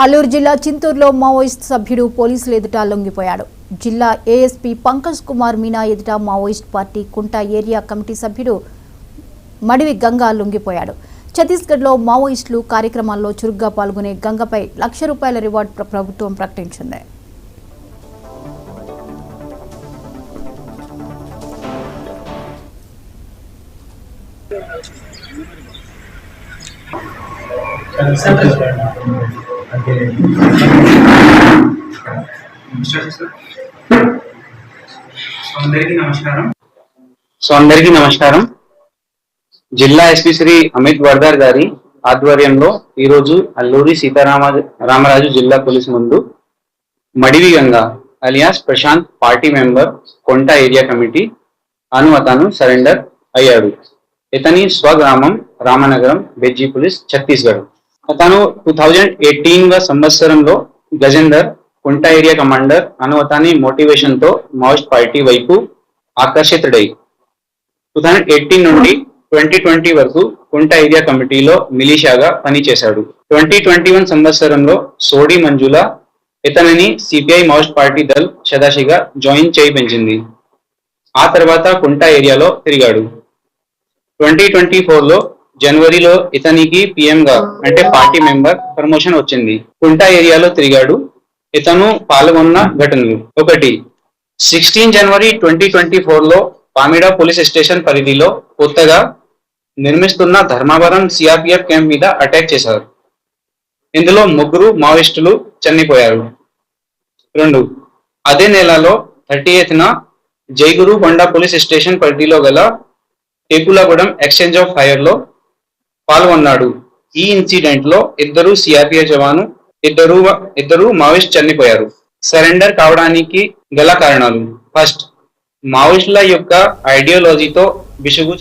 అల్లూరు జిల్లా చింతూరులో మావోయిస్ట్ సభ్యుడు పోలీసులు ఎదుట లొంగిపోయాడు. జిల్లా ఏఎస్పీ పంకజ్ కుమార్ మీనా ఎదుట మావోయిస్ట్ పార్టీ కుంట ఏరియా కమిటీ సభ్యుడు మడివి గంగా లొంగిపోయాడు. ఛత్తీస్గఢ్లో మావోయిస్టులు కార్యక్రమాల్లో చురుగ్గా పాల్గొనే గంగపై ₹1,00,000 రివార్డు ప్రభుత్వం ప్రకటించింది. అందరికీ నమస్కారం. జిల్లా ఎస్పీ శ్రీ అమిత్ వర్దార్ గారి ఆధ్వర్యంలో ఈరోజు అల్లూరి సీతారామరాజు జిల్లా పోలీస్ ముందు Madivi Ganga alias Prashant party member Konta area committee అతను సరెండర్ అయ్యాడు. ఇతని స్వగ్రామం రామనగరం, బెజ్జీ పోలీస్, ఛత్తీస్గఢ్. అతను 2018 సంవత్సరంలో గజేందర్ కుంట ఏరియా కమాండర్ అతని మోటివేషన్ తో మావోయిస్ట్ పార్టీ వైపు ఆకర్షితుడై 2018 నుండి 2020 వరకు కుంట ఏరియా కమిటీలో మిలిషియాగా పనిచేశాడు. 2021 సంవత్సరంలో సోడి మంజుల ఇతనిని సిపిఐ మావోయిస్ట్ పార్టీ దళ్ సదాశిగా జాయిన్ చేయించింది. ఆ తర్వాత కుంట ఏరియాలో తిరిగాడు. 2024లో జనవరిలో ఇతనికి పిఎం గా అంటే పార్టీ మెంబర్ ప్రమోషన్ వచ్చింది. కుంట ఏరియాలో తిరిగాడు. ఇతను పాల్గొన్న ఘటనలు: 1. 16 జనవరి 2024లో పామిడా పోలీస్ స్టేషన్ పరిధిలో కొత్తగా నిర్మిస్తున్న ధర్మవరం సిఆర్పిఎఫ్ క్యాంప్ మీద అటాక్ చేశారు. ఇందులో 3 మావోయిస్టులు చనిపోయారు. 2. అదే నెలలో 30న జైగురు కొండ పోలీస్ స్టేషన్ పరిధిలో గల టేపులగూడెం ఎక్స్చేంజ్ ఆఫ్ ఫైర్ లో పాల్గొన్నాడు. ఈ ఇన్సిడెంట్ లో 2 సిఆర్పిఎఫ్ జవాను, 2 మావోయిస్ట్ చనిపోయారు. సరెండర్ కావడానికి గల కారణాలు: ఫస్ట్, మావోయిస్టుల యొక్క ఐడియాలజీతో విసుగు